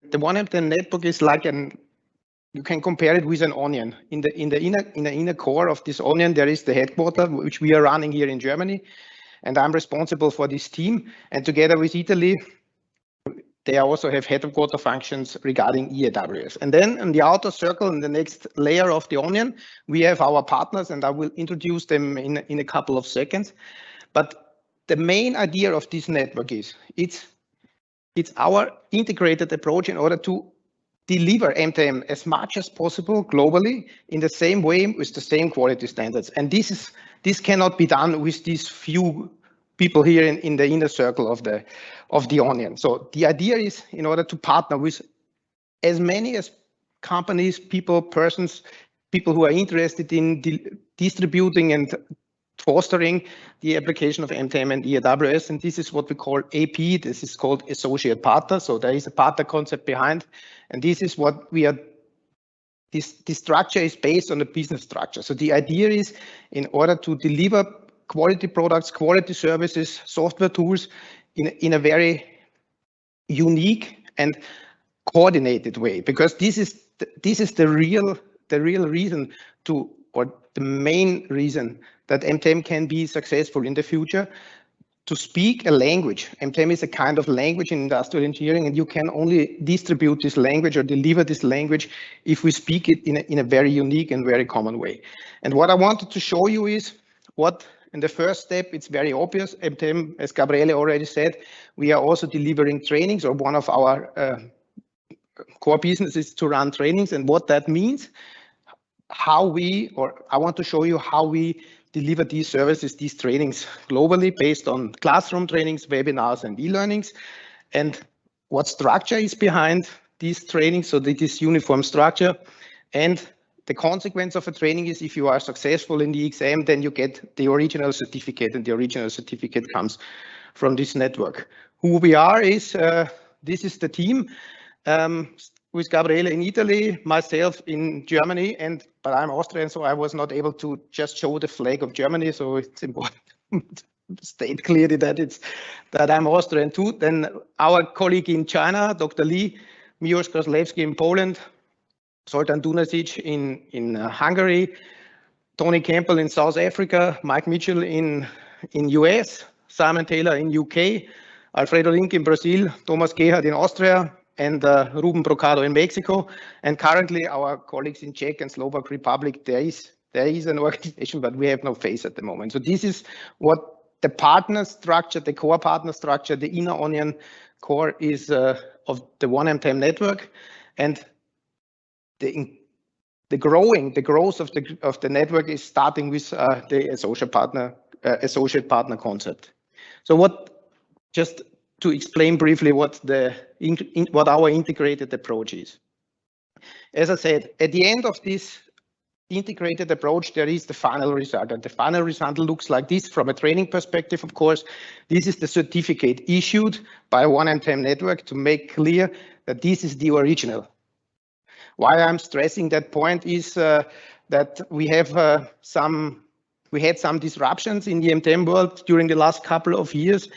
the one MTM network is like you can compare it with an onion. In the inner core of this onion, there is the headquarters, which we are running here in Germany, and I'm responsible for this team. And together with Italy, they also have headquarter functions regarding EAWS. And then in the outer circle, in the next layer of the onion, we have our partners, and I will introduce them in a couple of seconds. But the main idea of this network is it's our integrated approach in order to deliver MTM as much as possible globally in the same way with the same quality standards. And this cannot be done with these few people here in the inner circle of the onion. So the idea is in order to partner with as many as companies, persons, people who are interested in distributing and fostering the application of MTM and EAWS, and this is what we call AP. This is called associate partner. So there is a partner concept behind, and this is what we are. This structure is based on a business structure. So the idea is, in order to deliver quality products, quality services, software tools in a very unique and coordinated way, because this is the real reason to, or the main reason that MTM can be successful in the future. To speak a language, MTM is a kind of language in industrial engineering, and you can only distribute this language or deliver this language if we speak it in a very unique and very common way. And what I wanted to show you is what, in the first step, it's very obvious. MTM, as Gabriele already said, we are also delivering trainings, or one of our core business is to run trainings, and what that means, I want to show you how we deliver these services, these trainings globally based on classroom trainings, webinars, and e-learnings, and what structure is behind these trainings. So this uniform structure, and the consequence of a training is if you are successful in the exam, then you get the original certificate, and the original certificate comes from this network. Who we are is, this is the team. With Gabriele in Italy, myself in Germany, but I'm Austrian, so I was not able to just show the flag of Germany. So it's important to state clearly that I'm Austrian too. Then our colleague in China, Dr. Lee, Miłosz Koslewski in Poland, Zoltán Dunasic in Hungary, Tony Campbell in South Africa, Mike Mitchell in US, Simon Taylor in UK, Alfredo Link in Brazil, Thomas Gerhard in Austria, and Ruben Brocado in Mexico. And currently our colleagues in Czech and Slovak Republic, there is an organization, but we have no face at the moment. So this is what the partner structure, the core partner structure, the inner onion core is of the One MTM network. And the growth of the network is starting with the associate partner concept. So just to explain briefly what our integrated approach is. As I said, at the end of this integrated approach, there is the final result, and the final result looks like this from a training perspective. Of course, this is the certificate issued by One MTM network to make clear that this is the original. Why I'm stressing that point is that we had some disruptions in the MTM world during the last couple of years.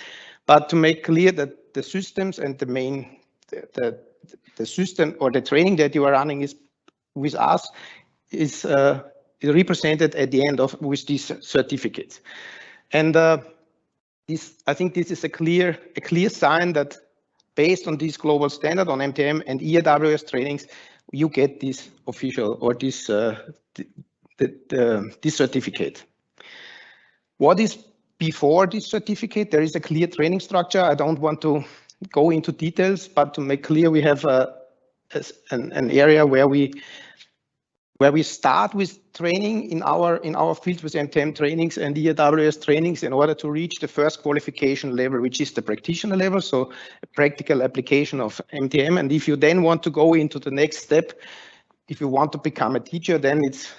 But to make clear that the systems and the system or the training that you are running is with us is represented at the end with these certificates. And I think this is a clear sign that based on this global standard on MTM and EAWS trainings, you get this official or this certificate. What is before this certificate? There is a clear training structure. I don't want to go into details, but to make clear, we have an area where we start with training in our field with MTM trainings and EAWS trainings in order to reach the first qualification level, which is the practitioner level, so a practical application of MTM. And if you then want to go into the next step, if you want to become a teacher, then it's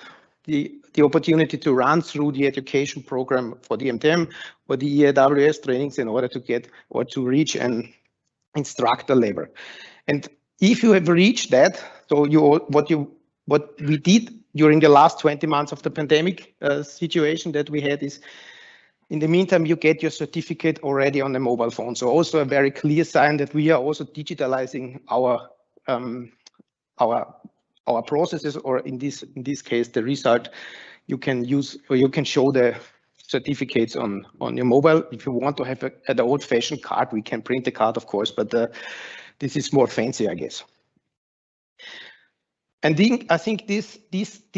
the opportunity to run through the education program for the MTM or the EAWS trainings in order to get or to reach an instructor level. And if you have reached that, so what we did during the last 20 months of the pandemic situation that we had is, in the meantime, you get your certificate already on the mobile phone. So also a very clear sign that we are also digitalizing our our processes, or in this case the result, you can use, or you can show the certificates on your mobile. If you want to have an old-fashioned card, we can print the card, of course, but this is more fancy, I guess. And then I think this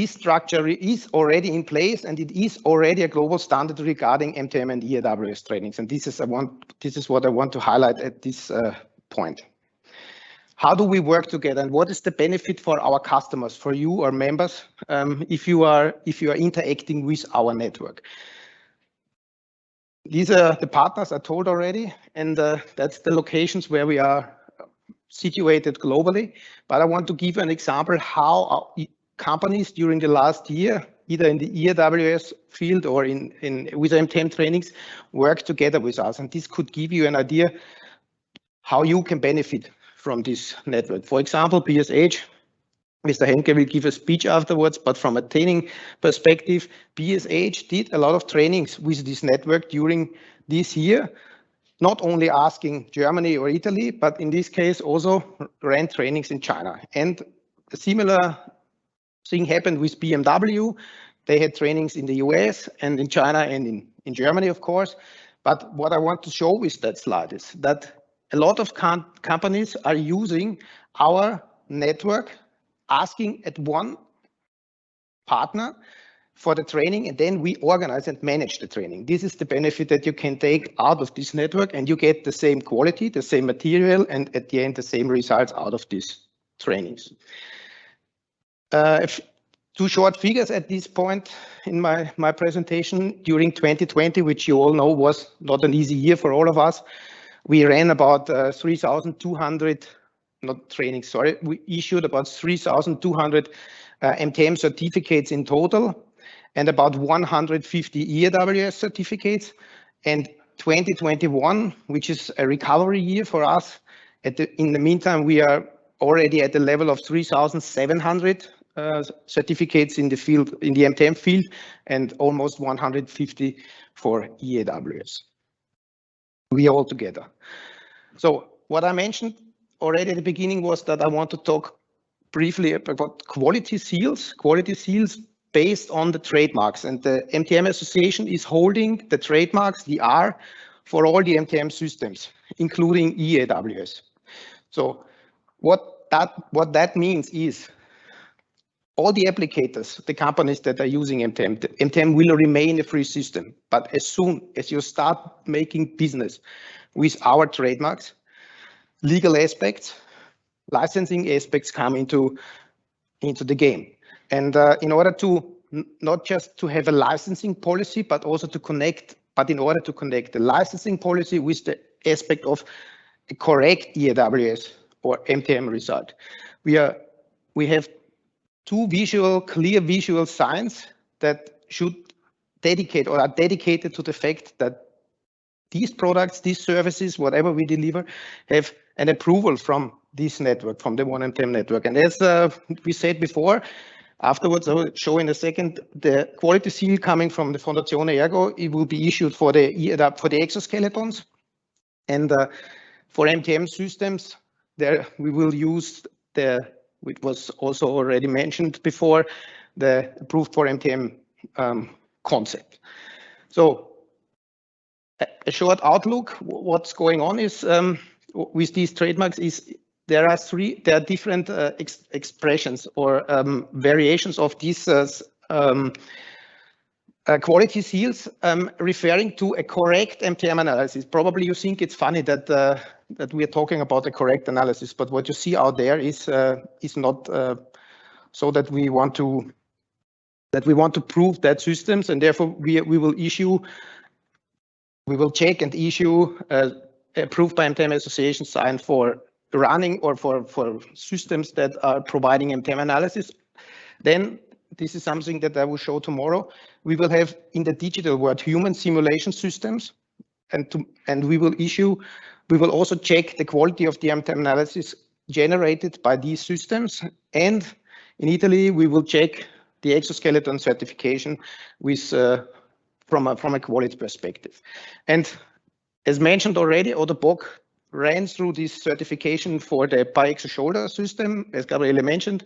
structure is already in place, and it is already a global standard regarding MTM and EAWS trainings. And this is what I want to highlight at this point. How do we work together, and what is the benefit for our customers, for you or members, if you are interacting with our network? These are the partners I told already, and that's the locations where we are situated globally. But I want to give an example how companies during the last year, either in the EAWS field or with MTM trainings, work together with us. And this could give you an idea how you can benefit from this network. For example, BSH, Mr. Henke will give a speech afterwards, but from a training perspective, BSH did a lot of trainings with this network during this year, not only asking Germany or Italy, but in this case also ran trainings in China. And a similar thing happened with BMW. They had trainings in the US and in China and in Germany, of course. But what I want to show with that slide is that a lot of companies are using our network, asking at one partner for the training, and then we organize and manage the training. This is the benefit that you can take out of this network, and you get the same quality, the same material, and at the end, the same results out of these trainings. Two short figures at this point in my presentation. During 2020, which you all know was not an easy year for all of us, we ran about 3,200, not trainings, sorry, we issued about 3,200 MTM certificates in total, and about 150 EAWS certificates. And 2021, which is a recovery year for us, in the meantime, we are already at the level of 3,700 certificates in the field, in the MTM field, and almost 150 for EAWS. We are all together. So what I mentioned already at the beginning was that I want to talk briefly about quality seals based on the trademarks. And the MTM Association is holding the trademarks, the R, for all the MTM systems, including EAWS. So what that means is all the applicators, the companies that are using MTM, MTM will remain a free system. But as soon as you start making business with our trademarks, legal aspects, licensing aspects come into the game. And in order to not just to have a licensing policy, but also to connect, in order to connect the licensing policy with the aspect of a correct EAWS or MTM result, we have two clear visual signs that should dedicate or are dedicated to the fact that these products, these services, whatever we deliver, have an approval from this network, from the One MTM network. And as we said before, afterwards I will show in a second the quality seal coming from the Fondazione Ergo. It will be issued for the exoskeletons, and for MTM systems, there we will use which was also already mentioned before, the approved for MTM concept. So a short outlook, what's going on is with these trademarks is there are different expressions or variations of these quality seals referring to a correct MTM analysis. Probably you think it's funny that we are talking about a correct analysis, but what you see out there is not so that we want to prove that systems, and therefore we will check and issue approved by MTM Association sign for running or for systems that are providing MTM analysis. Then this is something that I will show tomorrow. We will have in the digital world human simulation systems, and we will also check the quality of the MTM analysis generated by these systems. And in Italy, we will check the exoskeleton certification with from a quality perspective. And as mentioned already, Otto Bock ran through this certification for the biaxial shoulder system, as Gabriele mentioned.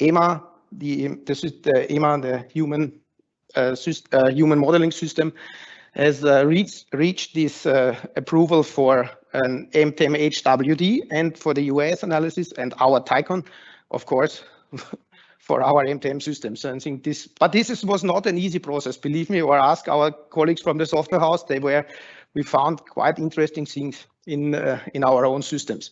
EMA, the human human modeling system, has reached this approval for an MTEM HWD and for the US analysis, and our TICON, of course, for our MTM systems. And I think this, but this was not an easy process, believe me, or ask our colleagues from the software house. We found quite interesting things in our own systems.